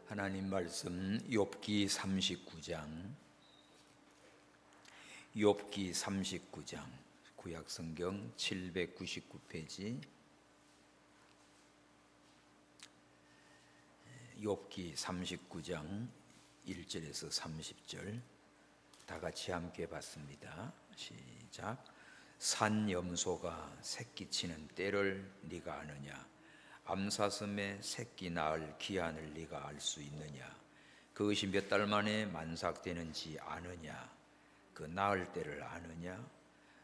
하나님 말씀 욥기 39장 욥기 39장 구약성경 799페이지 욥기 39장 1절에서 30절 다 같이 함께 봤습니다. 시작. 산 염소가 새끼 치는 때를 네가 아느냐? 암사슴의 새끼 낳을 기한을 네가 알 수 있느냐? 그것이 몇 달 만에 만삭되는지 아느냐? 그 낳을 때를 아느냐?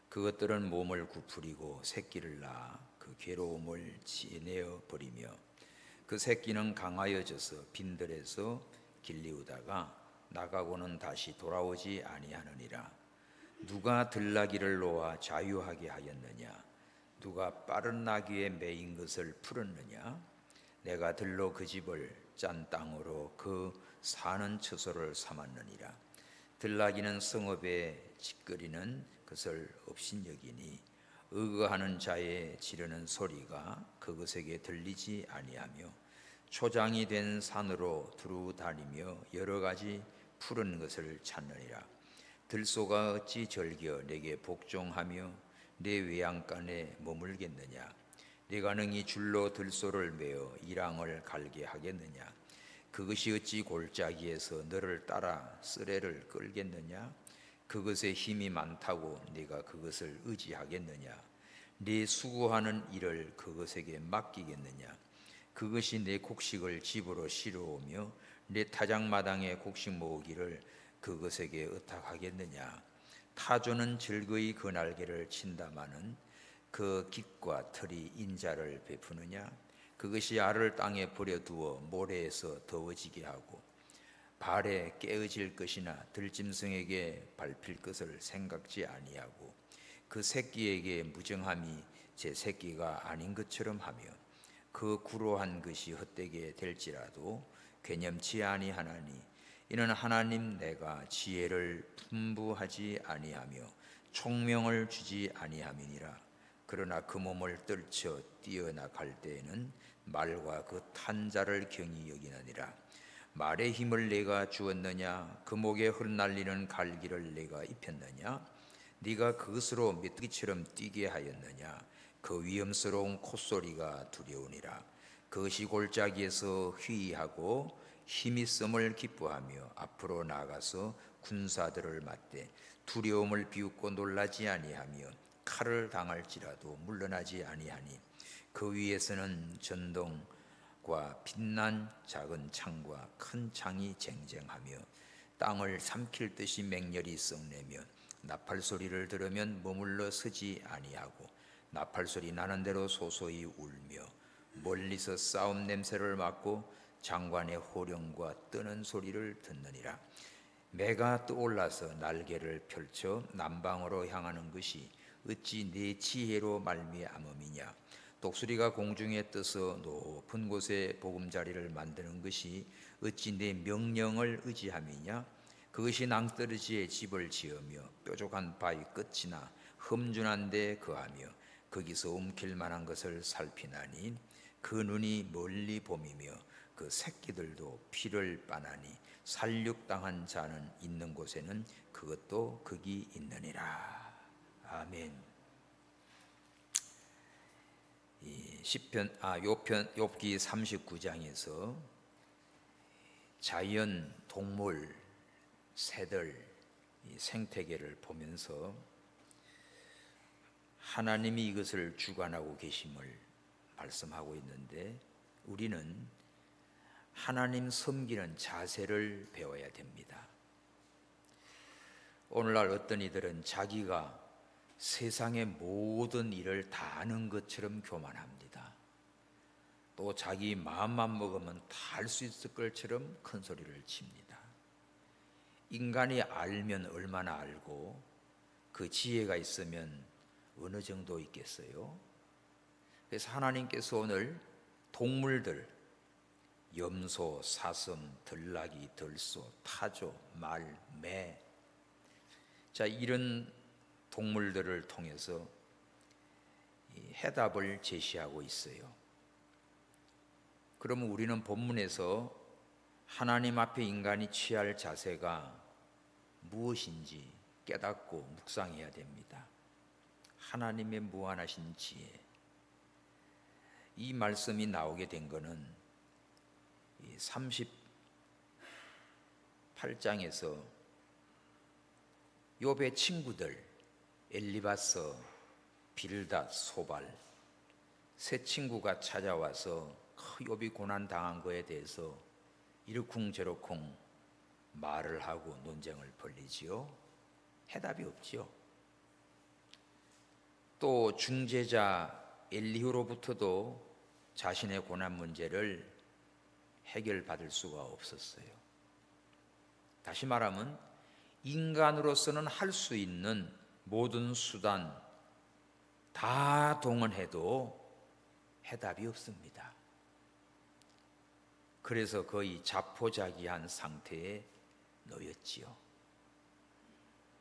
그것들은 몸을 구부리고 새끼를 낳아 그 괴로움을 지내어 버리며 그 새끼는 강하여져서 빈들에서 길리우다가 나가고는 다시 돌아오지 아니하느니라. 누가 들나귀를 놓아 자유하게 하였느냐? 누가 빠른 나귀에 매인 것을 풀었느냐? 내가 들로 그 집을 짠 땅으로 그 사는 처소를 삼았느니라. 들나귀는 성읍에 찌꺼리는 것을 업신여기니 의거하는 자의 지르는 소리가 그것에게 들리지 아니하며 초장이 된 산으로 두루 다니며 여러 가지 푸른 것을 찾느니라. 들소가 어찌 절겨 내게 복종하며 내 외양간에 머물겠느냐? 네가 능히 줄로 들소를 메어 이랑을 갈게 하겠느냐? 그것이 어찌 골짜기에서 너를 따라 쓰레를 끌겠느냐? 그것에 힘이 많다고 네가 그것을 의지하겠느냐? 네 수고하는 일을 그것에게 맡기겠느냐? 그것이 내 곡식을 집으로 실어오며 내 타작마당에 곡식 모으기를 그것에게 의탁하겠느냐? 타조는 즐거이 그 날개를 친다마는 그 깃과 털이 인자를 베푸느냐? 그것이 알을 땅에 버려두어 모래에서 더워지게 하고 발에 깨어질 것이나 들짐승에게 밟힐 것을 생각지 아니하고 그 새끼에게 무정함이 제 새끼가 아닌 것처럼 하며 그 구로한 것이 헛되게 될지라도 괴념치 아니하나니 이는 하나님 내가 지혜를 풍부하지 아니하며 총명을 주지 아니함이니라. 그러나 그 몸을 떨쳐 뛰어나갈 때에는 말과 그 탄자를 경히 여기느니라. 말의 힘을 내가 주었느냐? 그 목에 흩날리는 갈기를 내가 입혔느냐? 네가 그것으로 메뚜기처럼 뛰게 하였느냐? 그 위험스러운 콧소리가 두려우니라. 그것이 골짜기에서 휘하고 힘이 씀을 기뻐하며 앞으로 나가서 군사들을 맞대 두려움을 비웃고 놀라지 아니하며 칼을 당할지라도 물러나지 아니하니 그 위에서는 전동과 빛난 작은 창과 큰 창이 쟁쟁하며 땅을 삼킬 듯이 맹렬히 썩내며 나팔 소리를 들으면 머물러 서지 아니하고 나팔 소리 나는 대로 소소히 울며 멀리서 싸움 냄새를 맡고 장관의 호령과 뜨는 소리를 듣느니라. 매가 떠올라서 날개를 펼쳐 남방으로 향하는 것이 어찌 내 지혜로 말미암음이냐? 독수리가 공중에 떠서 높은 곳에 보금자리를 만드는 것이 어찌 내 명령을 의지함이냐? 그것이 낭떠러지에 집을 지으며 뾰족한 바위 끝이나 험준한 데 거하며 거기서 움킬 만한 것을 살피나니 그 눈이 멀리 봄이며 그 새끼들도 피를 빠나니 살육당한 자는 있는 곳에는 그것도 극이 있느니라. 아멘. 이 욥기 39장에서 자연, 동물, 새들, 이 생태계를 보면서 하나님이 이것을 주관하고 계심을 말씀하고 있는데 우리는 하나님 섬기는 자세를 배워야 됩니다. 오늘날 어떤 이들은 자기가 세상의 모든 일을 다 아는 것처럼 교만합니다. 또 자기 마음만 먹으면 다 할 수 있을 것처럼 큰 소리를 칩니다. 인간이 알면 얼마나 알고 그 지혜가 있으면 어느 정도 있겠어요? 그래서 하나님께서 오늘 동물들 염소, 사슴, 들나귀, 들소, 타조, 말, 매 이런 동물들을 통해서 해답을 제시하고 있어요. 그러면 우리는 본문에서 하나님 앞에 인간이 취할 자세가 무엇인지 깨닫고 묵상해야 됩니다. 하나님의 무한하신 지혜. 이 말씀이 나오게 된 것은 38장에서 욥의 친구들 엘리바서, 빌닷, 소발 세 친구가 찾아와서 욥이 고난 당한 것에 대해서 이러쿵저러쿵 말을 하고 논쟁을 벌이지요. 해답이 없지요. 또 중재자 엘리후로부터도 자신의 고난 문제를 해결받을 수가 없었어요. 다시 말하면 인간으로서는 할 수 있는 모든 수단 다 동원해도 해답이 없습니다. 그래서 거의 자포자기한 상태에 놓였지요.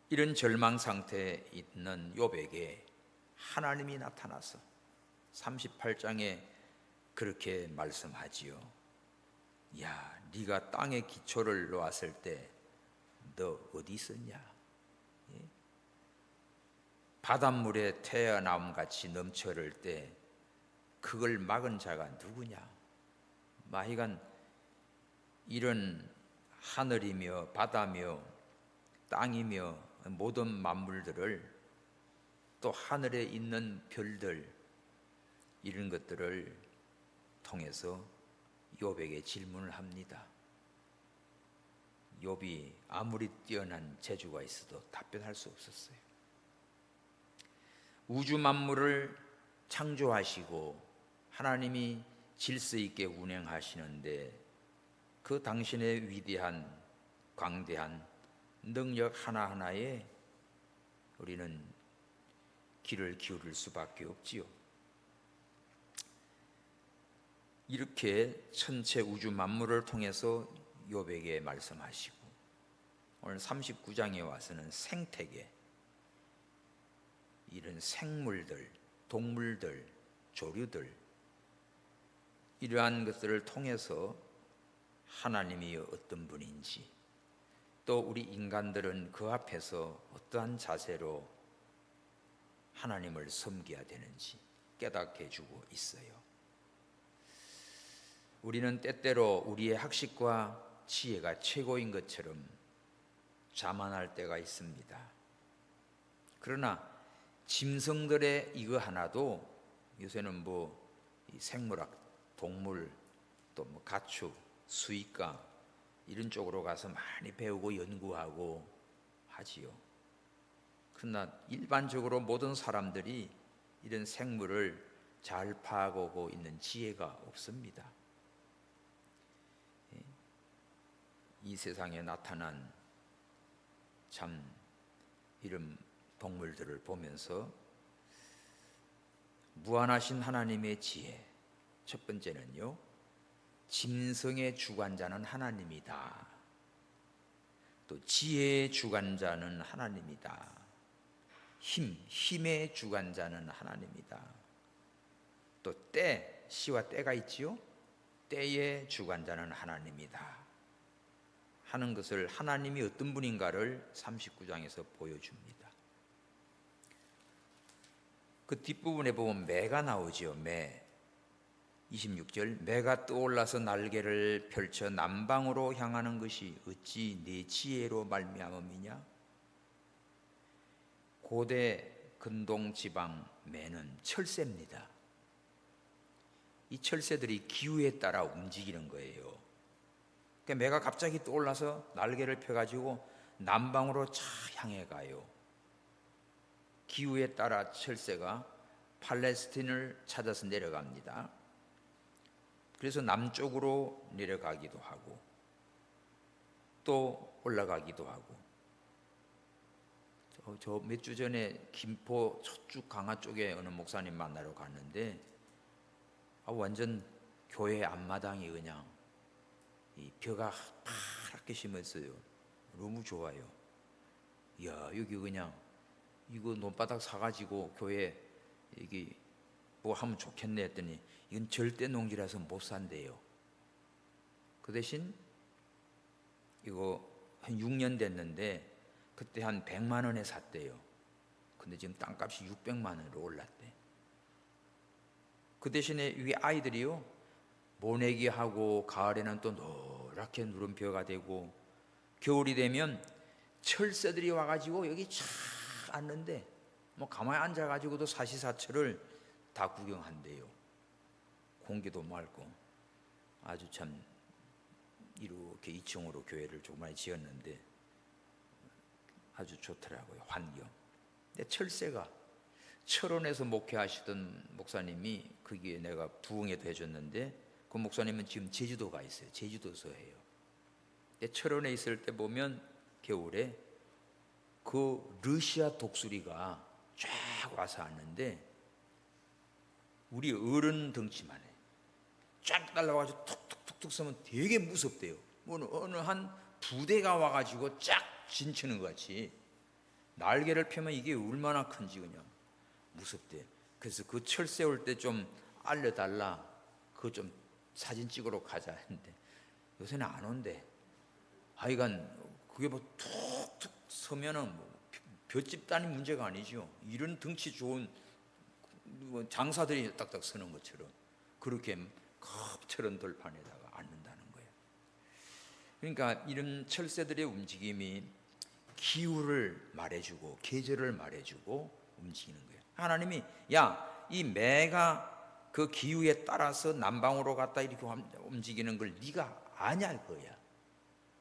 이런 절망 상태에 있는 욥에게 하나님이 나타나서 38장에 그렇게 말씀하지요. 야, 네가 땅에 기초를 놓았을 때 너 어디 있었냐? 바닷물에 태어남같이 넘쳐 흐를 때 그걸 막은 자가 누구냐? 마히간 이런 하늘이며 바다며 땅이며 모든 만물들을 또 하늘에 있는 별들 이런 것들을 통해서 욥에게 질문을 합니다. 욥이 아무리 뛰어난 재주가 있어도 답변할 수 없었어요. 우주 만물을 창조하시고 하나님이 질서 있게 운행하시는데 그 당신의 위대한 광대한 능력 하나하나에 우리는 귀를 기울일 수밖에 없지요. 이렇게 천체 우주 만물을 통해서 욥에게 말씀하시고 오늘 39장에 와서는 생태계 이런 생물들, 동물들, 조류들 이러한 것들을 통해서 하나님이 어떤 분인지 또 우리 인간들은 그 앞에서 어떠한 자세로 하나님을 섬겨야 되는지 깨닫게 해주고 있어요. 우리는 때때로 우리의 학식과 지혜가 최고인 것처럼 자만할 때가 있습니다. 그러나 짐승들의 이거 하나도 요새는 생물학, 동물, 또 가축, 수의과 이런 쪽으로 가서 많이 배우고 연구하고 하지요. 그러나 일반적으로 모든 사람들이 이런 생물을 잘 파악하고 있는 지혜가 없습니다. 이 세상에 나타난 참 이런 동물들을 보면서 무한하신 하나님의 지혜, 첫 번째는요, 짐승의 주관자는 하나님이다. 또 지혜의 주관자는 하나님이다. 힘의 주관자는 하나님이다. 또 시와 때가 있지요. 때의 주관자는 하나님이다. 하는 것을 하나님이 어떤 분인가를 39장에서 보여줍니다. 그 뒷부분에 보면 매가 나오지요. 매 26절 매가 떠올라서 날개를 펼쳐 남방으로 향하는 것이 어찌 네 지혜로 말미암음이냐. 고대 근동 지방 매는 철새입니다. 이 철새들이 기후에 따라 움직이는 거예요. 그러니까 매가 갑자기 떠올라서 날개를 펴가지고 남방으로 향해 가요. 기후에 따라 철새가 팔레스틴을 찾아서 내려갑니다. 그래서 남쪽으로 내려가기도 하고 또 올라가기도 하고 저 몇 주 전에 김포 저쪽 강화 쪽에 어느 목사님 만나러 갔는데 완전 교회 앞마당이 그냥 이 벼가 파랗게 심었어요. 너무 좋아요. 이야, 여기 그냥 이거 논바닥 사가지고 교회 여기 뭐 하면 좋겠네 했더니 이건 절대 농지라서 못 산대요. 그 대신 이거 한 6년 됐는데 그때 한 100만 원에 샀대요. 근데 지금 땅값이 600만 원으로 올랐대. 그 대신에 이 아이들이요, 모내기 하고 가을에는 또 노랗게 누름벼가 되고 겨울이 되면 철새들이 와가지고 여기 쫙 앉는데 뭐 가만히 앉아가지고도 사시사철을 다 구경한대요. 공기도 맑고 아주 참 이렇게 2층으로 교회를 조그마히 지었는데 아주 좋더라고요, 환경. 근데 철새가 철원에서 목회하시던 목사님이 거기에 내가 부흥회도 해줬는데 그 목사님은 지금 제주도 가 있어요. 제주도서 해요. 근데 철원에 있을 때 보면 겨울에 그 러시아 독수리가 쫙 와서 앉는데 우리 어른 덩치만 해. 쫙 날라와가지고 툭툭툭툭 쏘면 되게 무섭대요. 어느 한 부대가 와가지고 쫙 진치는 것 같이 날개를 펴면 이게 얼마나 큰지 그냥 무섭대. 그래서 그 철새 올 때 좀 알려달라. 그거 좀 사진 찍으러 가자 했는데 요새는 안 온대. 하여간 그게 뭐 툭툭 서면은 뭐 볏집 단위 문제가 아니죠. 이런 덩치 좋은 장사들이 딱딱 서는 것처럼 그렇게 컵처럼 돌판에다가 앉는다는 거예요. 그러니까 이런 철새들의 움직임이 기후를 말해주고 계절을 말해주고 움직이는 거예요. 하나님이 야, 이 매가 그 기후에 따라서 남방으로 갔다 이렇게 움직이는 걸 네가 아냐 이거야.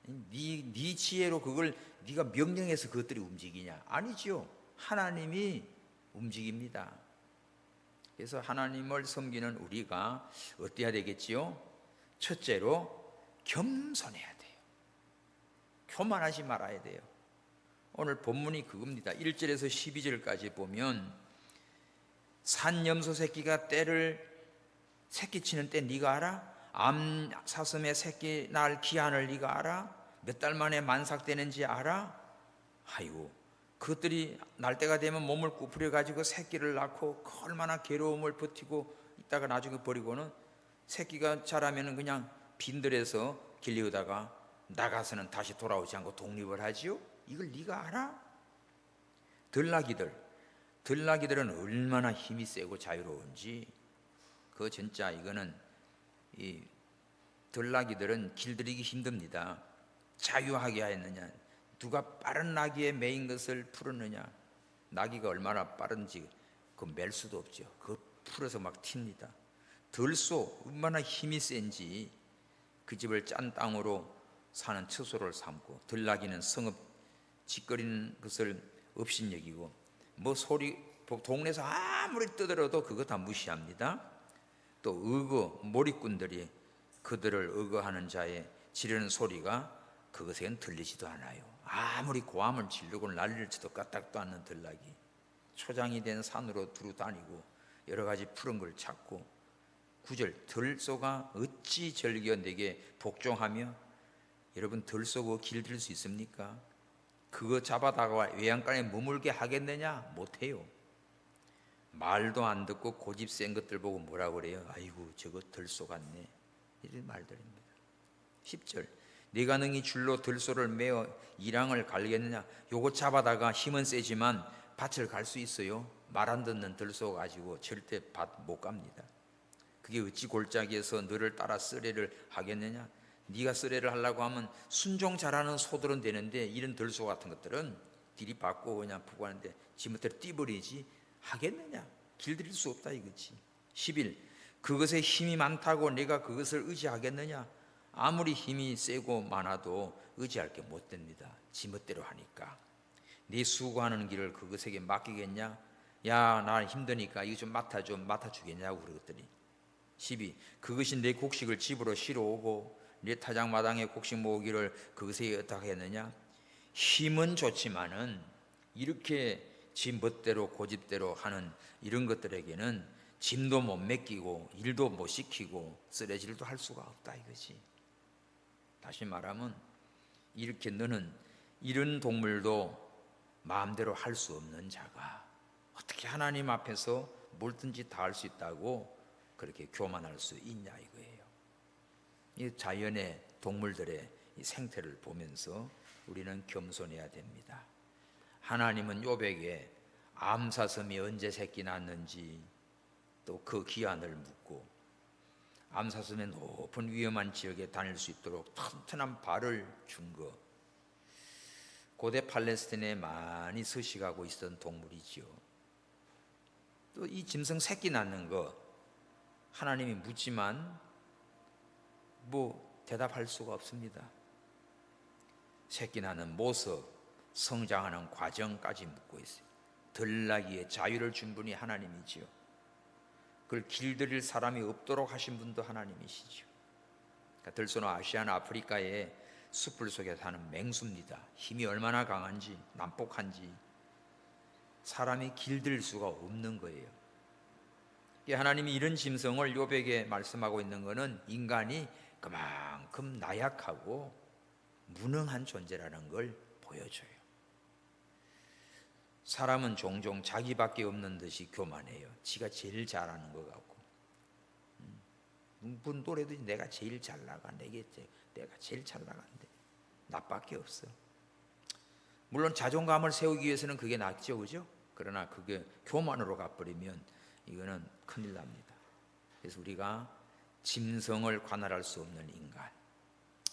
네 지혜로 그걸 네가 명령해서 그것들이 움직이냐? 아니지요. 하나님이 움직입니다. 그래서 하나님을 섬기는 우리가 어때야 되겠지요? 첫째로 겸손해야 돼요. 교만하지 말아야 돼요. 오늘 본문이 그겁니다. 1절에서 12절까지 보면 산염소 새끼가 새끼 치는 때 네가 알아? 암 사슴의 새끼 날 기한을 네가 알아? 몇 달 만에 만삭되는지 알아? 아이고, 그것들이 날 때가 되면 몸을 구부려 가지고 새끼를 낳고 얼마나 괴로움을 버티고 있다가 나중에 버리고는 새끼가 자라면 그냥 빈들에서 길리우다가 나가서는 다시 돌아오지 않고 독립을 하지요. 이걸 네가 알아? 들나귀들은 얼마나 힘이 세고 자유로운지. 그 진짜 이거는 이 들나귀들은 길들이기 힘듭니다. 자유하게 하였느냐? 누가 빠른 나귀에 매인 것을 풀었느냐? 나귀가 얼마나 빠른지 그 맬 수도 없죠. 그거 풀어서 막 튑니다. 들소 얼마나 힘이 센지 그 집을 짠 땅으로 사는 처소를 삼고, 들나귀는 성읍 짓거리는 것을 업신여기고, 뭐 소리 동네에서 아무리 떠들어도 그거 다 무시합니다. 또 몰이꾼들이 그들을 의거하는 자의 지르는 소리가 그것에는 들리지도 않아요. 아무리 고함을 지르고 난리를 쳐도 까딱도 않는 들나귀. 초장이 된 산으로 두루 다니고 여러 가지 푸른 걸 찾고. 9절 들소가 어찌 절겨 내게 복종하며. 여러분, 들소 그거 길들 수 있습니까? 그거 잡아다가 외양간에 머물게 하겠느냐? 못해요. 말도 안 듣고 고집 센 것들 보고 뭐라 그래요? 아이고 저거 들소 같네, 이런 말들입니다. 10절 네가 능히 줄로 들소를 메어 이랑을 갈겠느냐? 요거 잡아다가 힘은 세지만 밭을 갈 수 있어요? 말 안 듣는 들소 가지고 절대 밭 못 갑니다. 그게 어찌 골짜기에서 너를 따라 쓰레를 하겠느냐? 네가 쓰레를 하려고 하면 순종 잘하는 소들은 되는데 이런 들소 같은 것들은 들이받고 그냥 푸고 하는데 지멋대로 뛰버리지 하겠느냐? 길들일 수 없다 이거지. 11 그것에 힘이 많다고 내가 그것을 의지하겠느냐? 아무리 힘이 세고 많아도 의지할 게 못 됩니다. 지멋대로 하니까. 네 수고하는 길을 그것에게 맡기겠냐? 야, 나 힘드니까 이거 좀 맡아주겠냐고 그러더니. 12 그것이 내 곡식을 집으로 실어오고 내 타작마당에 곡식 모으기를 그것에게 어떻게 했느냐? 힘은 좋지만은 이렇게 지 멋대로 고집대로 하는 이런 것들에게는 짐도 못 맡기고 일도 못 시키고 쓰레질도 할 수가 없다 이거지. 다시 말하면 이렇게 너는 이런 동물도 마음대로 할 수 없는 자가 어떻게 하나님 앞에서 뭐든지 다 할 수 있다고 그렇게 교만할 수 있냐 이거예요. 이 자연의 동물들의 이 생태를 보면서 우리는 겸손해야 됩니다. 하나님은 욥에게 암사슴이 언제 새끼 낳는지 또 그 기한을 묻고 암사슴의 높은 위험한 지역에 다닐 수 있도록 튼튼한 발을 준 것, 고대 팔레스타인에 많이 서식하고 있었던 동물이지요. 또 이 짐승 새끼 낳는 거 하나님이 묻지만 대답할 수가 없습니다. 새끼 낳는 모습, 성장하는 과정까지 묻고 있어요. 들나기의 자유를 준 분이 하나님이지요. 그걸 길들일 사람이 없도록 하신 분도 하나님이시죠. 그러니까 들소나 아시아나 아프리카의 숲을 속에 사는 맹수입니다. 힘이 얼마나 강한지, 난폭한지 사람이 길들 수가 없는 거예요. 하나님이 이런 짐승을 욥에게 말씀하고 있는 것은 인간이 그만큼 나약하고 무능한 존재라는 걸 보여줘요. 사람은 종종 자기밖에 없는 듯이 교만해요. 지가 제일 잘하는 것 같고, 무슨 노래도 내가 제일 잘 나가, 내가 제일 잘 나간대. 나밖에 없어. 물론 자존감을 세우기 위해서는 그게 낫죠, 그죠? 그러나 그게 교만으로 가버리면 이거는 큰일 납니다. 그래서 우리가 짐승을 관할할 수 없는 인간,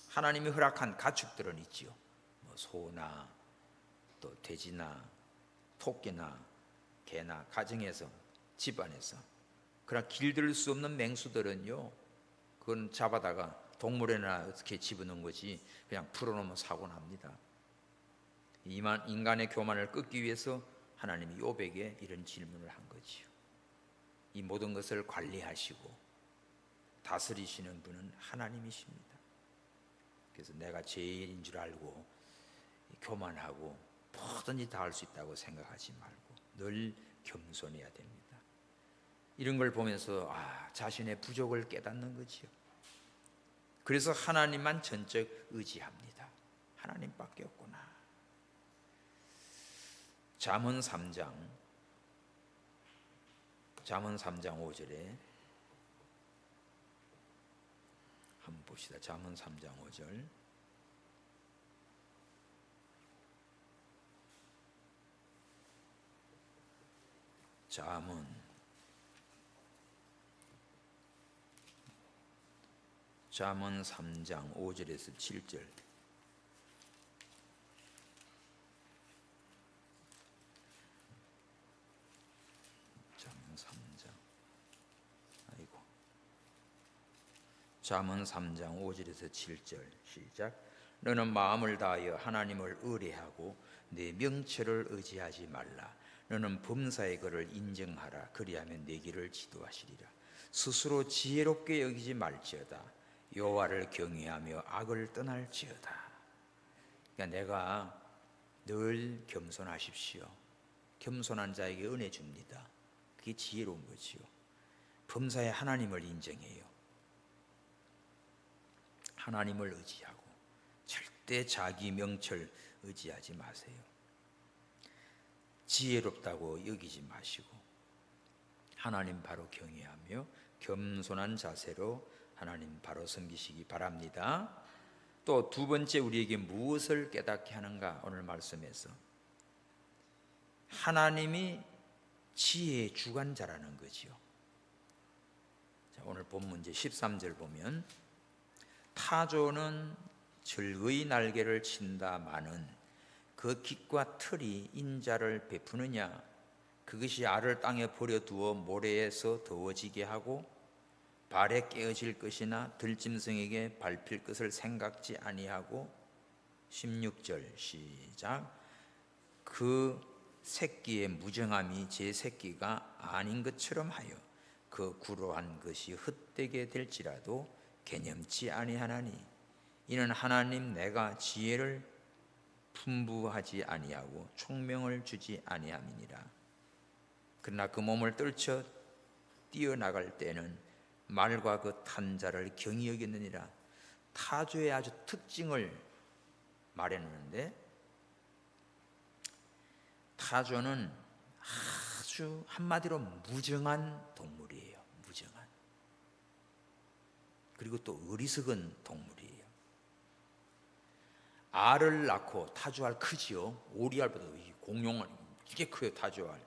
하나님이 허락한 가축들은 있지요. 소나 또 돼지나 토끼나 개나 가정에서, 집안에서. 그러나 길들일 수 없는 맹수들은요, 그건 잡아다가 동물에나 어떻게 집어넣은 거지 그냥 풀어놓으면 사고 납니다. 인간의 교만을 끊기 위해서 하나님이 욥에게 이런 질문을 한 거지요. 이 모든 것을 관리하시고 다스리시는 분은 하나님이십니다. 그래서 내가 제일인 줄 알고 교만하고 뭐든지 다 할 수 있다고 생각하지 말고 늘 겸손해야 됩니다. 이런 걸 보면서 자신의 부족을 깨닫는 거지요. 그래서 하나님만 전적 의지합니다. 하나님밖에 없구나. 잠언 3장 5절에 한번 봅시다. 잠언 3장 5절. 잠언 3장 5절에서 7절. 잠언 3장 5절에서 7절 시작. 너는 마음을 다하여 하나님을 의뢰하고 내 명철을 의지하지 말라. 너는 범사의 것을 인정하라. 그리하면 내 길을 지도하시리라. 스스로 지혜롭게 여기지 말지어다. 여호와를 경외하며 악을 떠날지어다. 그러니까 내가 늘 겸손하십시오. 겸손한 자에게 은혜 줍니다. 그게 지혜로운 거지요. 범사의 하나님을 인정해요. 하나님을 의지하고 절대 자기 명철 의지하지 마세요. 지혜롭다고 여기지 마시고 하나님 바로 경외하며 겸손한 자세로 하나님 바로 섬기시기 바랍니다. 또 두 번째, 우리에게 무엇을 깨닫게 하는가? 오늘 말씀에서 하나님이 지혜의 주관자라는 거지요. 자, 오늘 본문 이제 13절 보면 타조는 즐거이 날개를 친다마는 그 깃과 틀이 인자를 베푸느냐? 그것이 알을 땅에 버려두어 모래에서 더워지게 하고 발에 깨어질 것이나 들짐승에게 밟힐 것을 생각지 아니하고. 16절 시작. 그 새끼의 무정함이 제 새끼가 아닌 것처럼 하여 그 구로한 것이 헛되게 될지라도 개념치 아니하나니 이는 하나님 내가 지혜를 풍부하지 아니하고 총명을 주지 아니함이니라. 그러나 그 몸을 떨쳐 뛰어나갈 때는 말과 그 탄 자를 경히 여겼느니라. 타조의 아주 특징을 말해놓는데, 타조는 아주 한마디로 무정한 동물이에요. 무정한. 그리고 또 어리석은 동물이에요. 알을 낳고, 타조알 크지요. 오리알보다 공룡알 이게 커요. 타조알.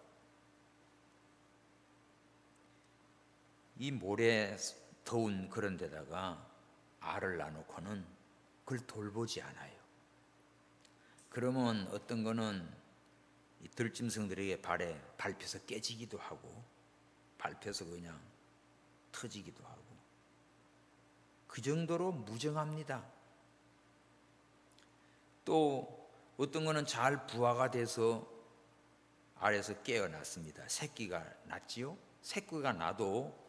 이 모래 더운 그런 데다가 알을 낳아놓고는 그걸 돌보지 않아요. 그러면 어떤 거는 이 들짐승들에게 발에 밟혀서 깨지기도 하고, 밟혀서 그냥 터지기도 하고, 그 정도로 무정합니다. 또 어떤 거는 잘 부화가 돼서 알에서 깨어났습니다. 새끼가 났지요. 새끼가 나도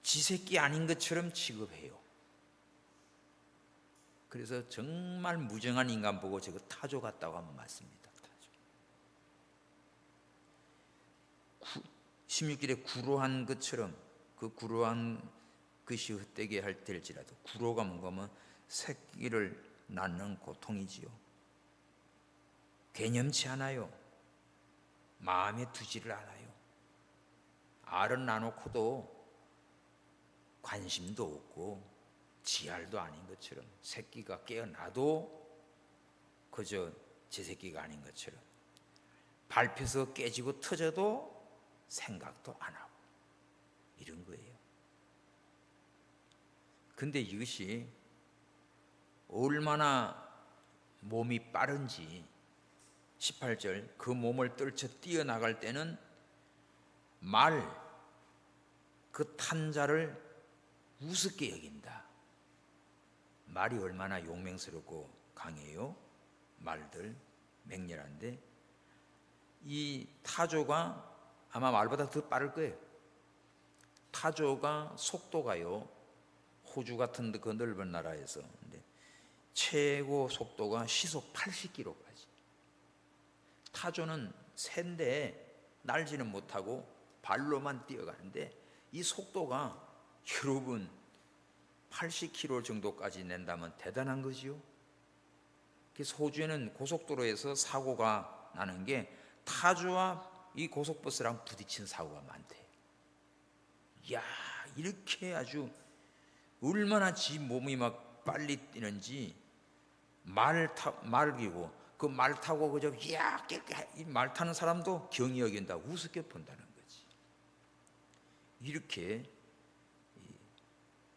지 새끼 아닌 것처럼 취급해요. 그래서 정말 무정한 인간 보고 저거 타조 같다고 하면 맞습니다. 16절에 구로한 것처럼, 그 구로한 것이 헛되게 할 될지라도, 구로가 뭔가 하면 새끼를 낳는 고통이지요. 개념치 않아요. 마음에 두지를 않아요. 알은 나놓고도 관심도 없고 지알도 아닌 것처럼, 새끼가 깨어나도 그저 제 새끼가 아닌 것처럼, 밟혀서 깨지고 터져도 생각도 안 하고, 이런 거예요. 근데 이것이 얼마나 몸이 빠른지, 18절, 그 몸을 떨쳐 뛰어나갈 때는 그 탄 자를 우습게 여긴다. 말이 얼마나 용맹스럽고 강해요. 말들 맹렬한데, 이 타조가 아마 말보다 더 빠를 거예요. 타조가 속도가요, 호주 같은 그 넓은 나라에서 최고 속도가 시속 80km까지. 타조는 샌데 날지는 못하고 발로만 뛰어가는데, 이 속도가 여러분 80km 정도까지 낸다면 대단한 거지요. 그래서 호주에는 고속도로에서 사고가 나는 게 타조와 이 고속버스랑 부딪힌 사고가 많대. 이야, 이렇게 아주 얼마나 지 몸이 막 빨리 뛰는지, 말이고 그 말 타고 그저 이야, 이 말 타는 사람도 경히 여긴다, 우습게 본다는 거지. 이렇게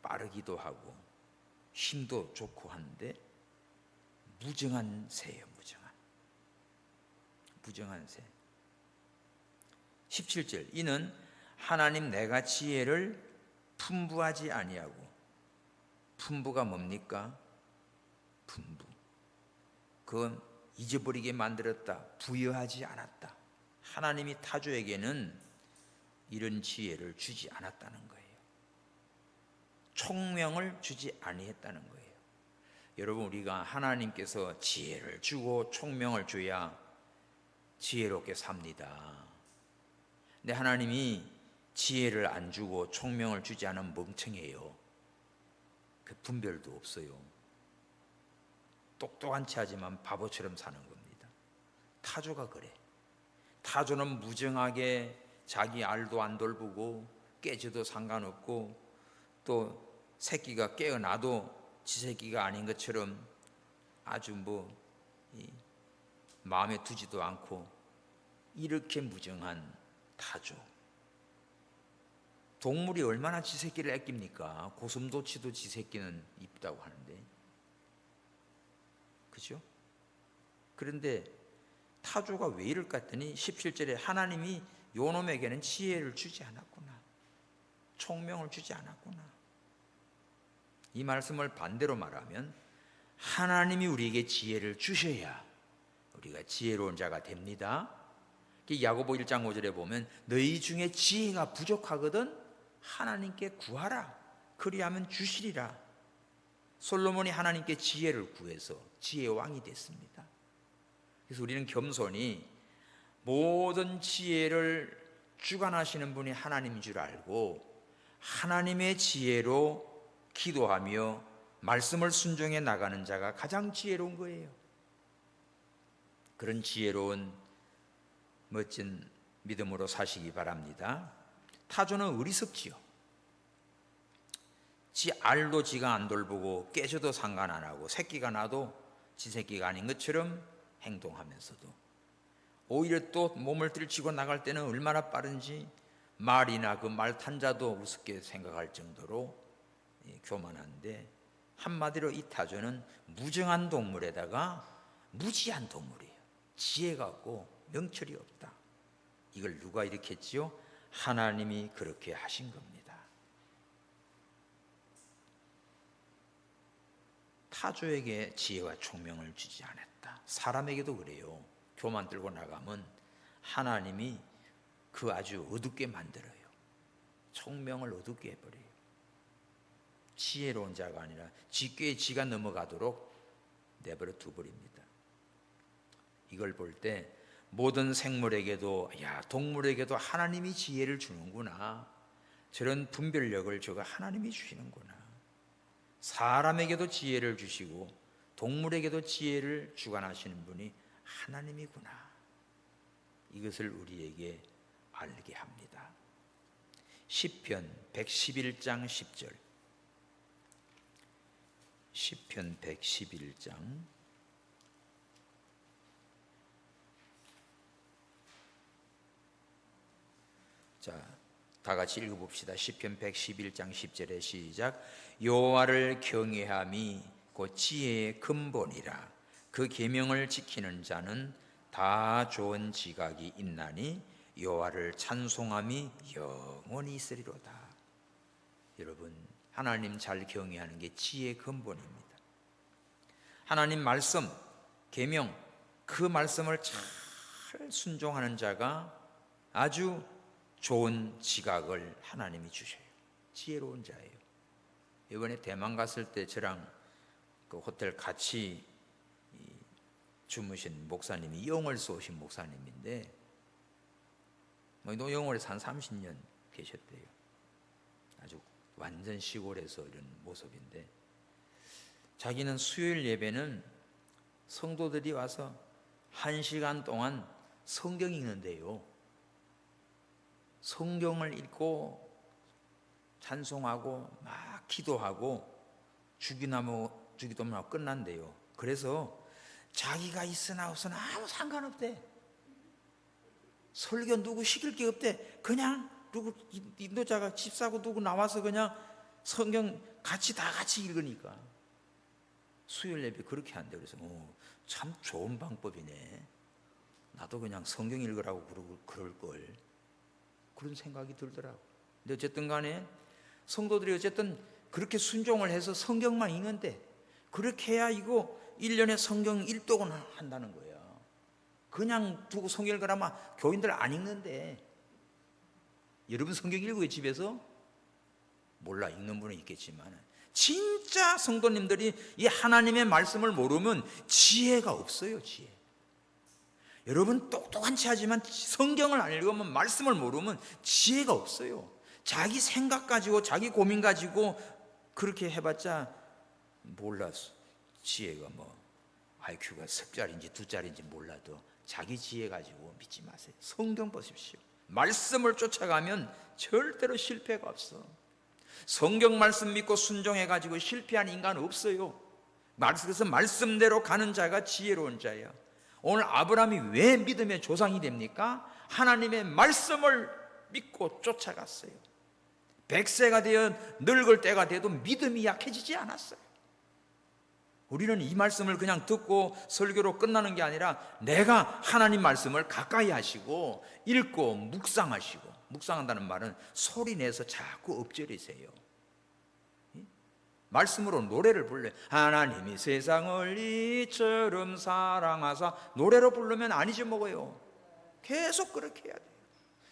빠르기도 하고 힘도 좋고 하는데 무정한 새예요. 무정한 새. 17절, 이는 하나님 내가 지혜를 풍부하지 아니하고. 풍부가 뭡니까? 풍부, 그건 잊어버리게 만들었다, 부여하지 않았다. 하나님이 타조에게는 이런 지혜를 주지 않았다는 거예요. 총명을 주지 아니했다는 거예요. 여러분, 우리가 하나님께서 지혜를 주고 총명을 줘야 지혜롭게 삽니다. 근데 하나님이 지혜를 안 주고 총명을 주지 않으면 멍청해요. 그 분별도 없어요. 똑똑한 체 하지만 바보처럼 사는 겁니다. 타조가 그래. 타조는 무정하게 자기 알도 안 돌보고 깨져도 상관없고, 또 새끼가 깨어나도 지 새끼가 아닌 것처럼 아주 마음에 두지도 않고, 이렇게 무정한 타조. 동물이 얼마나 지 새끼를 아낍니까? 고슴도치도 지 새끼는 이쁘다고 하는데, 그죠? 그런데 타조가 왜 이럴까 했더니 17절에 하나님이 요놈에게는 지혜를 주지 않았구나, 총명을 주지 않았구나. 이 말씀을 반대로 말하면 하나님이 우리에게 지혜를 주셔야 우리가 지혜로운 자가 됩니다. 야고보 1장 5절에 보면 너희 중에 지혜가 부족하거든 하나님께 구하라, 그리하면 주시리라. 솔로몬이 하나님께 지혜를 구해서 지혜의 왕이 됐습니다. 그래서 우리는 겸손히 모든 지혜를 주관하시는 분이 하나님인 줄 알고 하나님의 지혜로 기도하며 말씀을 순종해 나가는 자가 가장 지혜로운 거예요. 그런 지혜로운 멋진 믿음으로 사시기 바랍니다. 타조는 어리석지요. 지 알도 지가 안 돌보고 깨져도 상관 안 하고 새끼가 나도 지새끼가 아닌 것처럼 행동하면서도 오히려 또 몸을 들치고 나갈 때는 얼마나 빠른지 말이나 그 말 탄자도 우습게 생각할 정도로 교만한데, 한마디로 이 타조는 무정한 동물에다가 무지한 동물이에요. 지혜가 없고 명철이 없다. 이걸 누가 일으켰지요? 하나님이 그렇게 하신 겁니다. 타조에게 지혜와 총명을 주지 않았다. 사람에게도 그래요. 교만 들고 나가면 하나님이 그 아주 어둡게 만들어요. 총명을 어둡게 해버려요. 지혜로운 자가 아니라 지꾀에 지가 넘어가도록 내버려 두버립니다. 이걸 볼 때 모든 생물에게도, 야, 동물에게도 하나님이 지혜를 주는구나, 저런 분별력을 저가 하나님이 주시는구나, 사람에게도 지혜를 주시고 동물에게도 지혜를 주관하시는 분이 하나님이구나, 이것을 우리에게 알게 합니다. 시편 111장 10절. 시편 111장 10절. 다 같이 읽어봅시다. 시편 111장 10절에 시작. 여호와를 경외함이 곧 지혜의 근본이라. 그 계명을 지키는 자는 다 좋은 지각이 있나니 여호와를 찬송함이 영원히 있으리로다. 여러분, 하나님 잘 경외하는 게 지혜의 근본입니다. 하나님 말씀, 계명, 그 말씀을 잘 순종하는 자가 아주 좋은 지각을 하나님이 주셔요. 지혜로운 자예요. 이번에 대만 갔을 때 저랑 그 호텔 같이 주무신 목사님이 영월서 오신 목사님인데, 영월에서 한 30년 계셨대요. 아주 완전 시골에서 이런 모습인데, 자기는 수요일 예배는 성도들이 와서 1시간 동안 성경 읽는데요, 성경을 읽고 찬송하고 막 기도하고 주기도문하고 끝난대요. 그래서 자기가 있으나 없으나 아무 상관없대. 설교 누구 시킬 게 없대. 그냥 누구 인도자가 집사고 누구 나와서 그냥 성경 다 같이 읽으니까. 수요일 예배 그렇게 한대. 그래서 참 좋은 방법이네. 나도 그냥 성경 읽으라고 그럴 걸, 그런 생각이 들더라고. 근데 어쨌든 간에 성도들이 어쨌든 그렇게 순종을 해서 성경만 읽는데, 그렇게 해야 이거 1년에 성경 1독은 한다는 거야. 그냥 두고 성경 읽으라면 교인들 안 읽는데. 여러분 성경 읽어요 집에서? 몰라, 읽는 분은 있겠지만 진짜 성도님들이 이 하나님의 말씀을 모르면 지혜가 없어요. 지혜. 여러분 똑똑한 체 하지만 성경을 안 읽으면, 말씀을 모르면 지혜가 없어요. 자기 생각 가지고 자기 고민 가지고 그렇게 해봤자 몰라서 지혜가 IQ가 석 자리인지 두 자리인지 몰라도 자기 지혜 가지고 믿지 마세요. 성경 보십시오. 말씀을 쫓아가면 절대로 실패가 없어. 성경 말씀 믿고 순종해 가지고 실패한 인간 없어요. 그래서 말씀대로 가는 자가 지혜로운 자예요. 오늘 아브라함이 왜 믿음의 조상이 됩니까? 하나님의 말씀을 믿고 쫓아갔어요. 100세가 되어 늙을 때가 돼도 믿음이 약해지지 않았어요. 우리는 이 말씀을 그냥 듣고 설교로 끝나는 게 아니라 내가 하나님 말씀을 가까이 하시고 읽고 묵상하시고, 묵상한다는 말은 소리내서 자꾸 엎드리세요. 말씀으로 노래를 불러요. 하나님이 세상을 이처럼 사랑하사, 노래로 부르면 안 잊어먹어요. 계속 그렇게 해야 돼요.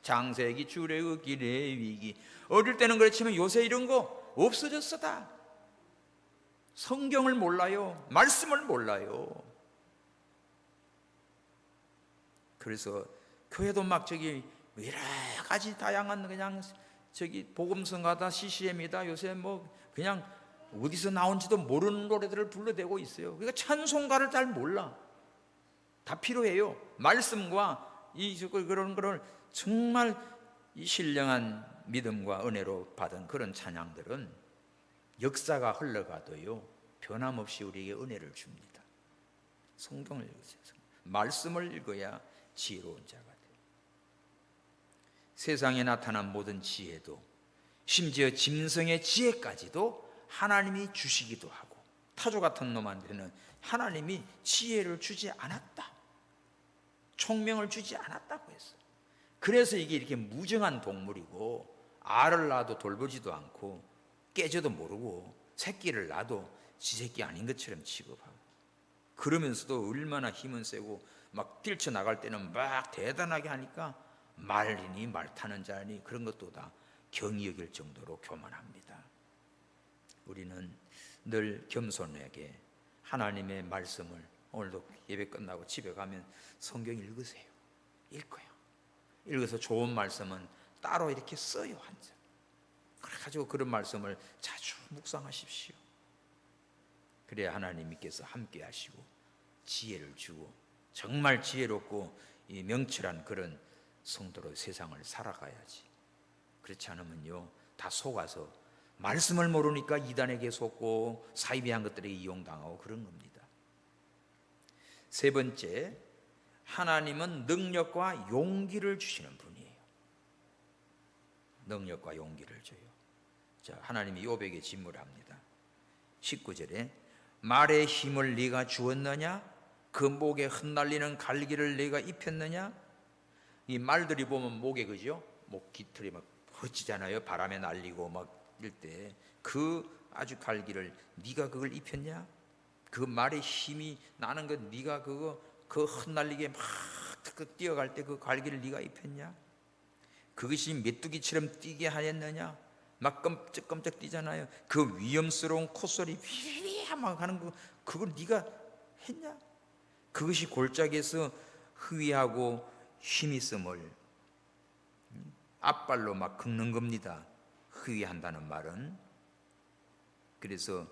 창세기, 출애굽기, 레위기. 어릴 때는 그렇지만 요새 이런 거 없어졌어. 다 성경을 몰라요. 말씀을 몰라요. 그래서 교회도 막 여러 가지 다양한 그냥 복음성가다, CCM이다, 요새 그냥 어디서 나온지도 모르는 노래들을 불러대고 있어요. 그러니까 찬송가를 잘 몰라. 다 필요해요. 말씀과 그런 거를 정말 이 신령한 믿음과 은혜로 받은 그런 찬양들은 역사가 흘러가도요 변함없이 우리에게 은혜를 줍니다. 성경을 읽으세요. 말씀을 읽어야 지혜로운 자가 돼요. 세상에 나타난 모든 지혜도, 심지어 짐승의 지혜까지도 하나님이 주시기도 하고, 타조 같은 놈한테는 하나님이 지혜를 주지 않았다, 총명을 주지 않았다고 했어요. 그래서 이게 이렇게 무정한 동물이고, 알을 낳아도 돌보지도 않고 깨져도 모르고 새끼를 낳아도 지 새끼 아닌 것처럼 취급하고, 그러면서도 얼마나 힘은 세고 막 뛰쳐나갈 때는 막 대단하게 하니까 말이니 말 타는 자니 그런 것도 다 경히 여길 정도로 교만합니다. 우리는 늘 겸손하게 하나님의 말씀을, 오늘도 예배 끝나고 집에 가면 성경 읽으세요. 읽어요. 읽어서 좋은 말씀은 따로 이렇게 써요, 한 장. 그래가지고 그런 말씀을 자주 묵상하십시오. 그래야 하나님께서 함께 하시고 지혜를 주고 정말 지혜롭고 이 명철한 그런 성도로 세상을 살아가야지. 그렇지 않으면요, 다 속아서 말씀을 모르니까 이단에게 속고 사이비한 것들에게 이용당하고 그런 겁니다. 세 번째, 하나님은 능력과 용기를 주시는 분이에요. 능력과 용기를 줘요. 자, 하나님이 욥에게 질문합니다. 19절에 말의 힘을 네가 주었느냐? 그 목에 흩날리는 갈기를 네가 입혔느냐? 이 말들이 보면 목에, 그죠? 목 깃털이 막 헛지잖아요. 바람에 날리고 막 이럴 때 그 아주 갈기를 네가 그걸 입혔냐? 그 말의 힘이 나는 것, 네가 그 흩날리게 막 뛰어갈 때 그 갈기를 네가 입혔냐? 그것이 메뚜기처럼 뛰게 하였느냐? 막 끔찍끔찍 뛰잖아요. 그 위험스러운 콧소리 휘리휘리 막 하는 그걸 네가 했냐? 그것이 골짜기에서 흐위하고 힘있음을 앞발로 막 긁는 겁니다. 흐위한다는 말은. 그래서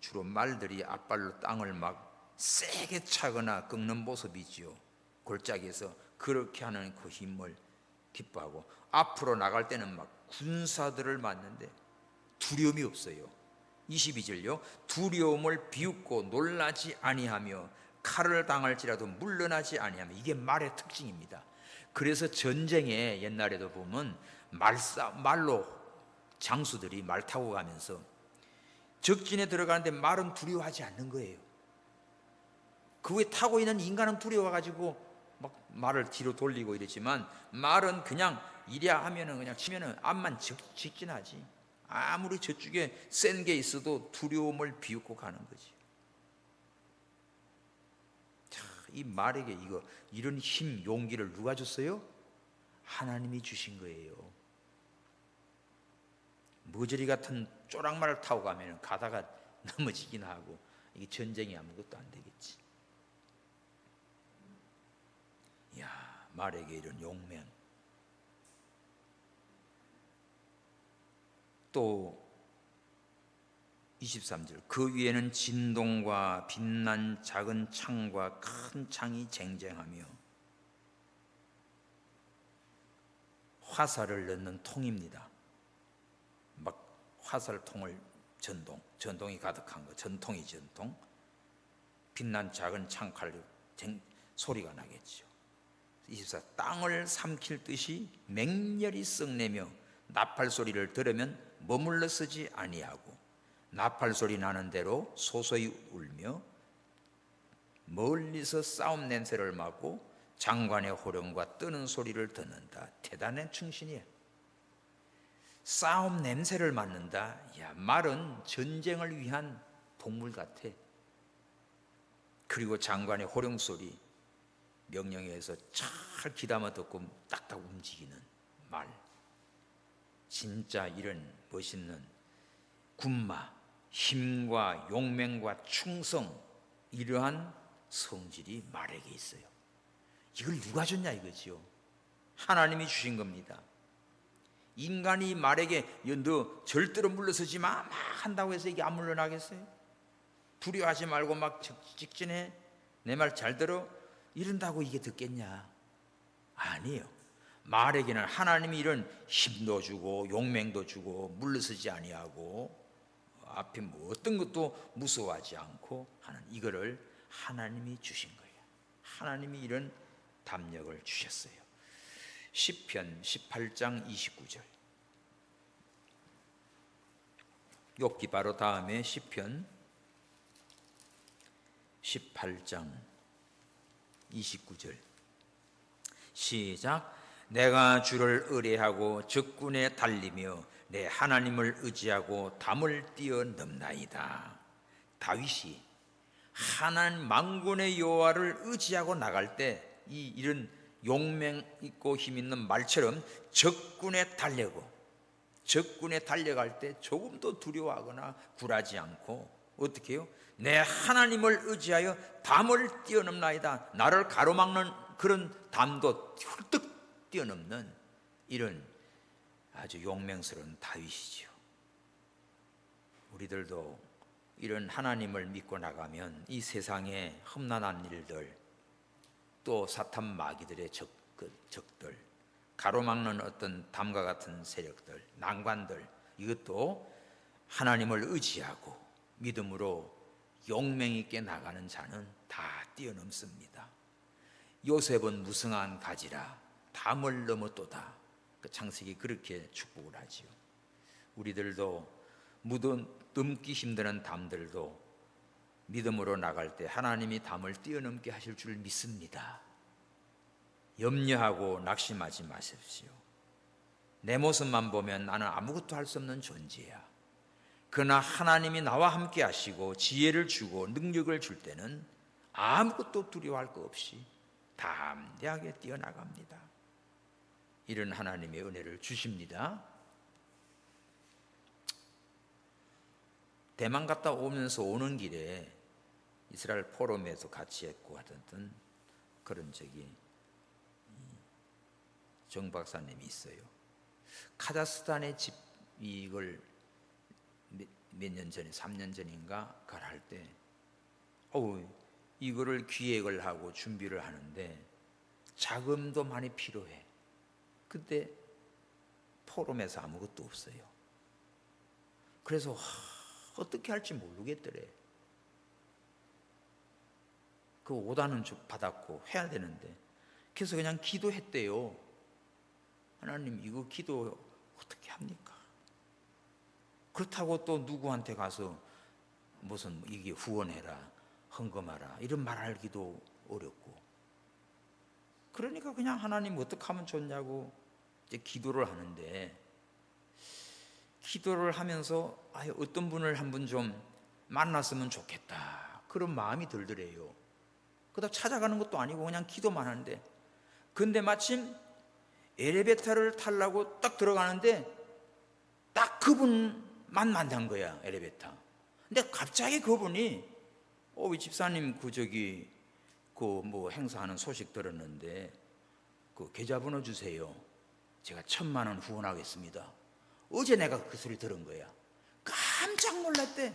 주로 말들이 앞발로 땅을 막 세게 차거나 긁는 모습이지요. 골짜기에서 그렇게 하는 그 힘을 기뻐하고, 앞으로 나갈 때는 막 군사들을 맞는데 두려움이 없어요. 22절요. 두려움을 비웃고 놀라지 아니하며 칼을 당할지라도 물러나지 아니하며. 이게 말의 특징입니다. 그래서 전쟁에 옛날에도 보면 말로 장수들이 말 타고 가면서 적진에 들어가는데 말은 두려워하지 않는 거예요. 그 위에 타고 있는 인간은 두려워가지고 막 말을 뒤로 돌리고 이러지만, 말은 그냥 이랴 하면은 그냥 치면은 앞만 직진하지. 아무리 저쪽에 센 게 있어도 두려움을 비웃고 가는 거지. 자, 이 말에게 이런 힘, 용기를 누가 줬어요? 하나님이 주신 거예요. 머저리 같은 쪼락말을 타고 가면 가다가 넘어지긴 하고, 이게 전쟁이 아무것도 안 되겠지. 이야, 말에게 이런 용맹. 또 23절, 그 위에는 진동과 빛난 작은 창과 큰 창이 쟁쟁하며. 화살을 넣는 통입니다. 막 화살통을 전동이 가득한 거, 전통이 전통. 빛난 작은 창칼 소리가 나겠죠. 24, 땅을 삼킬 듯이 맹렬히 썩내며 나팔 소리를 들으면 머물러 서지 아니하고, 나팔 소리 나는 대로 소소히 울며 멀리서 싸움 냄새를 맡고 장관의 호령과 뜨는 소리를 듣는다. 대단한 충신이에요. 싸움 냄새를 맡는다. 야, 말은 전쟁을 위한 동물 같아. 그리고 장관의 호령 소리, 명령에 의해서 잘 귀담아 듣고 딱딱 움직이는 말. 진짜 이런 멋있는 군마, 힘과 용맹과 충성, 이러한 성질이 말에게 있어요. 이걸 누가 줬냐 이거지요. 하나님이 주신 겁니다. 인간이 말에게 너 절대로 물러서지 마 막 한다고 해서 이게 안 물러나겠어요? 두려워하지 말고 막 직진해, 내 말 잘 들어, 이런다고 이게 듣겠냐? 아니에요. 말에게는 하나님이 이런 힘도 주고 용맹도 주고 물러서지 아니하고 앞에 뭐 어떤 것도 무서워하지 않고 하는, 이거를 하나님이 주신 거예요. 하나님이 이런 담력을 주셨어요. 시편 18장 29절. 욥기 바로 다음에 시편 18장 29절. 시작. 내가 주를 의뢰하고 적군에 달리며 내 하나님을 의지하고 담을 뛰어넘나이다. 다윗이 하나님 만군의 여호와를 의지하고 나갈 때 이런 용맹 있고 힘 있는 말처럼 적군에 달려갈 때 조금도 두려워하거나 굴하지 않고 어떻게 해요? 내 하나님을 의지하여 담을 뛰어넘나이다. 나를 가로막는 그런 담도 훌떡 뛰어넘는 이런 아주 용맹스러운 다윗이지요. 우리들도 이런 하나님을 믿고 나가면 이 세상에 험난한 일들, 또 사탄 마귀들의 적들, 가로막는 어떤 담과 같은 세력들, 난관들, 이것도 하나님을 의지하고 믿음으로 용맹 있게 나가는 자는 다 뛰어넘습니다. 요셉은 무성한 가지라 담을 넘었도다. 그 창세기 그렇게 축복을 하지요. 우리들도 넘기 힘드는 담들도 믿음으로 나갈 때 하나님이 담을 뛰어넘게 하실 줄 믿습니다. 염려하고 낙심하지 마십시오. 내 모습만 보면 나는 아무것도 할 수 없는 존재야. 그러나 하나님이 나와 함께 하시고 지혜를 주고 능력을 줄 때는 아무것도 두려워할 거 없이 담대하게 뛰어나갑니다. 이런 하나님의 은혜를 주십니다. 대만 갔다 오면서 오는 길에 이스라엘 포럼에서 같이 했고 하던 그런 적이 정 박사님이 있어요. 카자흐스탄의 집 이걸 몇 년 전에 3년 전인가 할 때 이거를 기획을 하고 준비를 하는데 자금도 많이 필요해. 그때 포럼에서 아무것도 없어요. 그래서 어떻게 할지 모르겠더래. 그 오다는 받았고 해야 되는데 그래서 그냥 기도했대요. 하나님 이거 기도 어떻게 합니까? 그렇다고 또 누구한테 가서 무슨 이게 후원해라 헌금하라 이런 말하기도 어렵고, 그러니까 그냥 하나님 어떻게 하면 좋냐고 이제 기도를 하는데, 기도를 하면서 어떤 분을 한 분 좀 만났으면 좋겠다 그런 마음이 들더래요. 그러다 찾아가는 것도 아니고 그냥 기도만 하는데, 근데 마침 엘리베이터를 타려고 딱 들어가는데 딱 그분만 만난 거야, 엘리베이터. 근데 갑자기 그분이 우리 집사님 그 뭐 행사하는 소식 들었는데 그 계좌번호 주세요. 제가 1,000,000원 후원하겠습니다. 어제 내가 그 소리 들은 거야. 깜짝 놀랐대.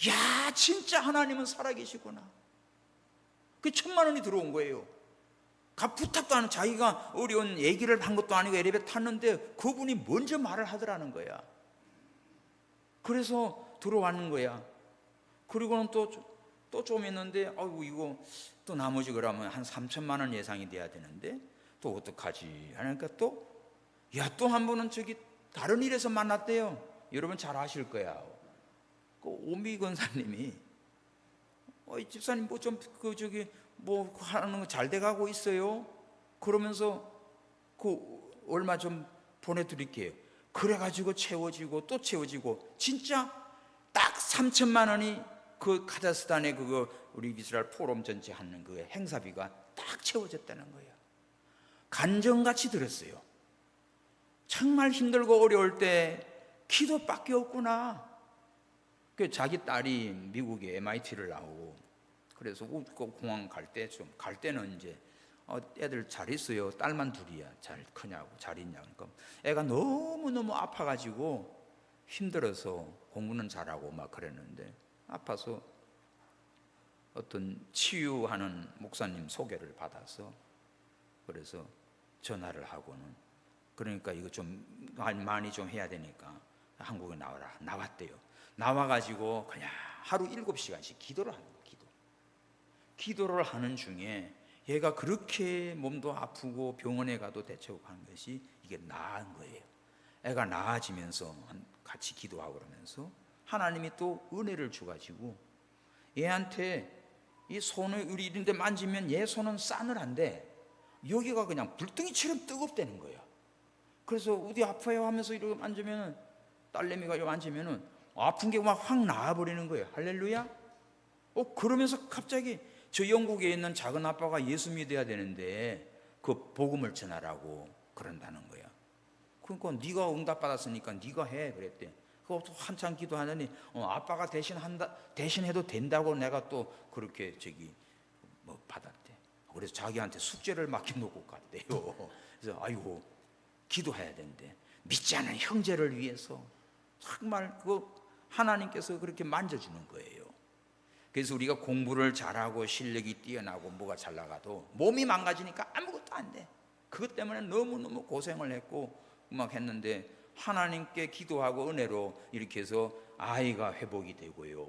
야, 진짜 하나님은 살아계시구나. 그 1,000,000원이 들어온 거예요. 부탁도 안 하고 자기가 어려운 얘기를 한 것도 아니고 엘리베이터 탔는데 그분이 먼저 말을 하더라는 거야. 그래서 들어왔는 거야. 그리고는 또 좀 있는데 이거 또 나머지 그러면 한 3,000,000원 예상이 돼야 되는데 또 어떡하지 하니까 또 한 분은 다른 일에서 만났대요. 여러분 잘 아실 거야. 그 오미 권사님이 집사님 뭐 하는 거 잘 돼가고 있어요. 그러면서 얼마 좀 보내드릴게요. 그래가지고 채워지고 또 채워지고 진짜 딱 3,000,000원이 그 카자흐스탄에 우리 이스라엘 포럼 전체 하는 그 행사비가 딱 채워졌다는 거예요. 간정같이 들었어요. 정말 힘들고 어려울 때 기도밖에 없구나. 그 자기 딸이 미국에 MIT를 나오고 그래서 공항 갈 때는 이제 애들 잘 있어요. 딸만 둘이야. 잘 크냐고 잘 있냐고. 그러니까 애가 너무 아파가지고 힘들어서 공부는 잘하고 막 그랬는데 아파서 어떤 치유하는 목사님 소개를 받아서 그래서 전화를 하고는, 그러니까 이거 좀 많이 좀 해야 되니까 한국에 나왔대요. 나와가지고 그냥 하루 7시간씩 기도를 하는 거예요. 기도를 하는 중에 얘가 그렇게 몸도 아프고 병원에 가도 대처하고 하는 것이 이게 나은 거예요. 애가 나아지면서 같이 기도하고 그러면서 하나님이 또 은혜를 주가지고 얘한테 이 손을 우리 이런 데 만지면 얘 손은 싸늘한데 여기가 그냥 불덩이처럼 뜨겁다는 거야. 그래서 어디 아파요 하면서 이렇게 만지면 딸내미가 이렇게 만지면은 아픈 게 막 확 나아버리는 거예요. 할렐루야. 그러면서 갑자기 저 영국에 있는 작은 아빠가 예수 믿어야 되는데 그 복음을 전하라고 그런다는 거야. 그러니까 네가 응답 받았으니까 네가 해 그랬대. 그것도 한참 기도하더니 아빠가 대신해도 된다고 내가 또 그렇게 받았대. 그래서 자기한테 숙제를 맡겨놓고 갔대요. 그래서 아이고 기도해야 된대. 믿지 않은 형제를 위해서 정말 하나님께서 그렇게 만져주는 거예요. 그래서 우리가 공부를 잘하고 실력이 뛰어나고 뭐가 잘 나가도 몸이 망가지니까 아무것도 안 돼. 그것 때문에 너무너무 고생을 했고 막 했는데 하나님께 기도하고 은혜로 이렇게 해서 아이가 회복이 되고요.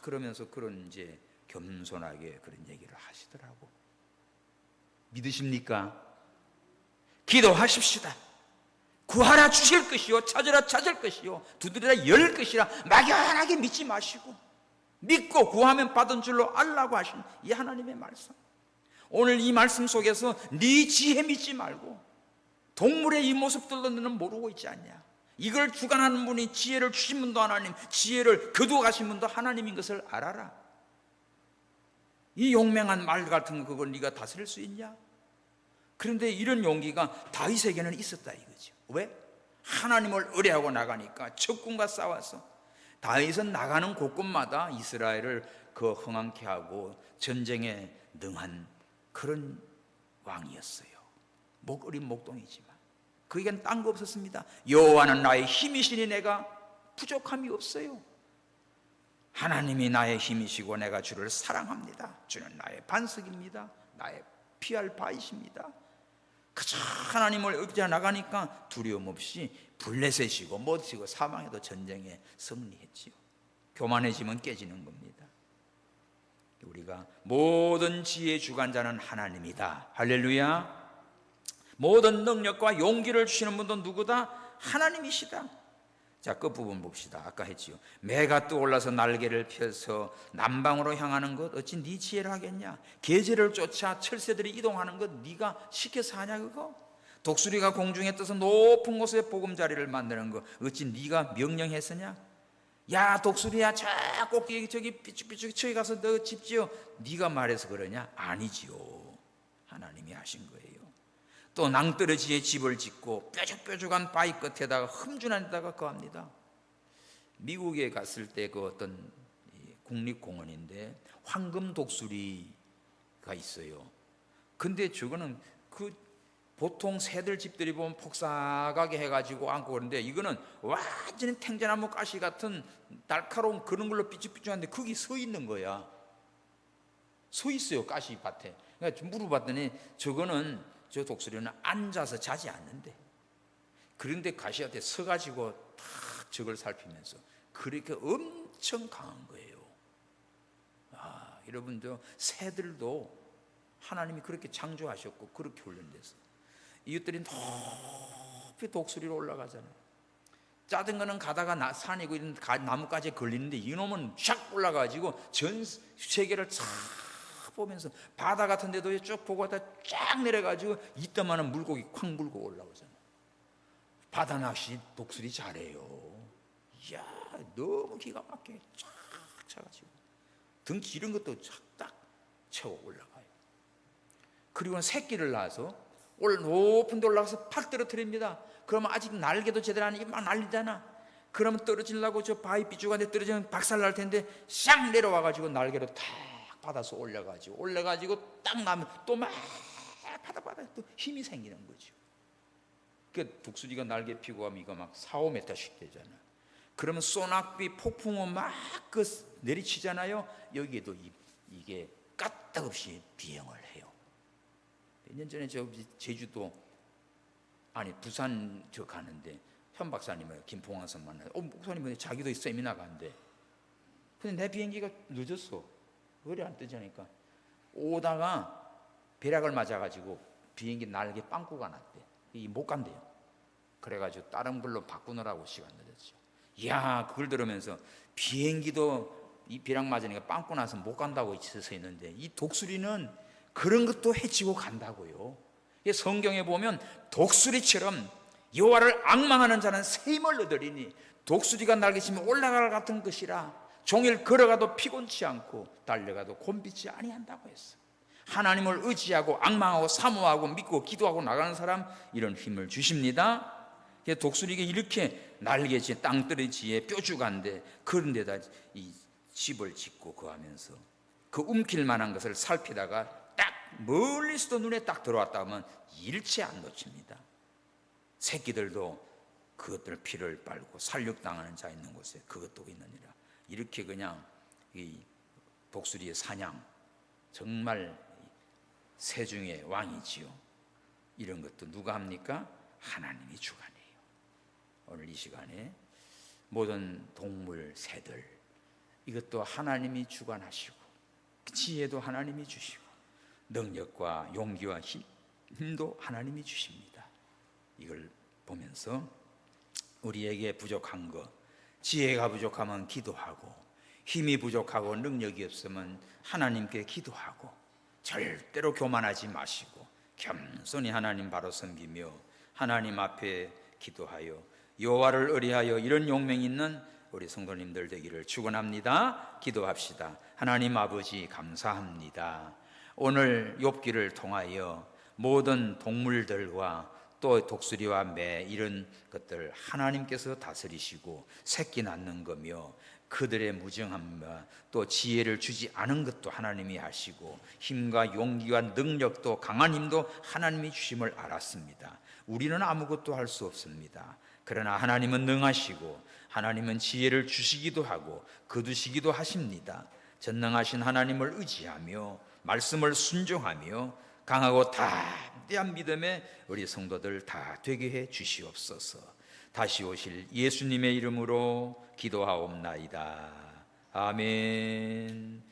그러면서 그런 이제 겸손하게 그런 얘기를 하시더라고. 믿으십니까? 기도하십시다. 구하라 주실 것이요 찾으라 찾을 것이요 두드리라 열 것이라 막연하게 믿지 마시고 믿고 구하면 받은 줄로 알라고 하신 이 하나님의 말씀. 오늘 이 말씀 속에서 네 지혜 믿지 말고 동물의 이 모습들로 너는 모르고 있지 않냐. 이걸 주관하는 분이 지혜를 주신 분도 하나님, 지혜를 거두어 가신 분도 하나님인 것을 알아라. 이 용맹한 말 같은 거 그걸 네가 다스릴 수 있냐? 그런데 이런 용기가 다윗에게는 있었다 이거죠. 왜? 하나님을 의뢰하고 나가니까 적군과 싸워서 다윗은 나가는 곳곳마다 이스라엘을 흥황케 하고 전쟁에 능한 그런 왕이었어요. 목 어린 목동이지만 그에겐 딴 거 없었습니다. 여호와는 나의 힘이시니 내가 부족함이 없어요. 하나님이 나의 힘이시고 내가 주를 사랑합니다. 주는 나의 반석입니다. 나의 피할 바이십니다. 그저 하나님을 의지하 나가니까 두려움 없이 블레셋이고 못이고 사망에도 전쟁에 승리했지요. 교만해지면 깨지는 겁니다. 우리가 모든 지혜의 주관자는 하나님이다. 할렐루야. 모든 능력과 용기를 주시는 분도 누구다? 하나님이시다. 자, 끝부분 봅시다. 아까 했지요. 매가 떠올라서 날개를 펴서 남방으로 향하는 것 어찌 네 지혜를 하겠냐? 계절을 쫓아 철새들이 이동하는 것 네가 시켜서 하냐 그거? 독수리가 공중에 떠서 높은 곳에 보금자리를 만드는 것 어찌 네가 명령했으냐? 야 독수리야 저 꼭대기 저기 삐죽삐죽 저기 가서 너 집 지어. 네가 말해서 그러냐? 아니지요. 하나님이 하신 거예요. 또 낭떠러지에 집을 짓고 뾰족뾰족한 바위 끝에다가 흠준한 데다가 거합니다. 미국에 갔을 때 그 어떤 국립공원인데 황금 독수리가 있어요. 근데 저거는 보통 새들 집들이 보면 폭삭하게 해가지고 앉고 그러는데 이거는 완전히 탱자나무 가시 같은 날카로운 그런 걸로 삐죽삐죽한데 거기 서 있는 거야. 서 있어요 가시밭에. 그러니까 물어봤더니 저 독수리는 앉아서 자지 않는데 그런데 가시한테 서가지고 탁 저걸 살피면서 그렇게 엄청 강한 거예요. 여러분도 새들도 하나님이 그렇게 창조하셨고 그렇게 훈련돼서 이것들이 높이 독수리로 올라가잖아요. 작은 거는 가다가 산이고 이런 나뭇가지에 걸리는데 이놈은 샥 올라가지고 전 세계를 쫙 보면서 바다 같은 데도 쭉 보고 다 쫙 내려가지고 이따만한 물고기 콱 물고 올라오잖아요. 바다 낚시 독수리 잘해요. 이야 너무 기가 막히게 쫙 차가지고 등치 이런 것도 딱 채워 올라가요. 그리고 새끼를 낳아서 높은 데 올라가서 팍 떨어뜨립니다. 그러면 아직 날개도 제대로 안 하니 막 날리잖아. 그러면 떨어지려고 저 바위 삐죽한데 떨어지면 박살 날 텐데 싹 내려와가지고 날개로 탁 받아서 올려가지고 딱 나면 또 막 받아 또 힘이 생기는 거죠. 그 독수리가 날개 피고 하면 이거 막 4, 5m씩 되잖아. 그러면 소낙비 폭풍우 막 내리치잖아요. 여기에도 이게 까딱없이 비행을 해요. 몇 년 전에 저 제주도 부산 저 가는데 현 박사님을 김봉환선 만나서 목사님은 자기도 세미나 간대. 근데 내 비행기가 늦었어. 머리 안 뜨자니까 오다가 벼락을 맞아가지고 비행기 날개 빵꾸가 났대. 이 못 간대요. 그래가지고 다른 걸로 바꾸느라고 시간 늦었죠. 이야, 그걸 들으면서 비행기도 이 벼락 맞으니까 빵꾸 나서 못 간다고 서 있는데 이 독수리는 그런 것도 해치고 간다고요. 성경에 보면 독수리처럼 여호와를 앙망하는 자는 새 힘을 얻으리니 독수리가 날개치면 올라갈 같은 것이라 종일 걸어가도 피곤치 않고 달려가도 곤비지 아니한다고 했어. 하나님을 의지하고 앙망하고 사모하고 믿고 기도하고 나가는 사람, 이런 힘을 주십니다. 독수리가 이렇게 날개지 땅떨어지에 뾰족한데 그런 데다 이 집을 짓고 거하면서 그 움킬 만한 것을 살피다가 딱 멀리서도 눈에 딱 들어왔다 하면 일체 안 놓칩니다. 새끼들도 그것들 피를 빨고 살육당하는 자 있는 곳에 그것도 있느니라. 이렇게 그냥 이 독수리의 사냥, 정말 새 중의 왕이지요. 이런 것도 누가 합니까? 하나님이 주관해요. 오늘 이 시간에 모든 동물, 새들, 이것도 하나님이 주관하시고 지혜도 하나님이 주시고 능력과 용기와 힘도 하나님이 주십니다. 이걸 보면서 우리에게 부족한 것, 지혜가 부족하면 기도하고 힘이 부족하고 능력이 없으면 하나님께 기도하고 절대로 교만하지 마시고 겸손히 하나님 바로 섬기며 하나님 앞에 기도하여 여호와를 의뢰하여 이런 용맹 있는 우리 성도님들 되기를 축원합니다. 기도합시다. 하나님 아버지 감사합니다. 오늘 욥기를 통하여 모든 동물들과 또 독수리와 매 이런 것들 하나님께서 다스리시고 새끼 낳는 거며 그들의 무정함과 또 지혜를 주지 않은 것도 하나님이 하시고 힘과 용기와 능력도 강한 힘도 하나님이 주심을 알았습니다. 우리는 아무것도 할 수 없습니다. 그러나 하나님은 능하시고 하나님은 지혜를 주시기도 하고 거두시기도 하십니다. 전능하신 하나님을 의지하며 말씀을 순종하며 강하고 담대한 믿음에 우리 성도들 다 되게 해 주시옵소서. 다시 오실 예수님의 이름으로 기도하옵나이다. 아멘.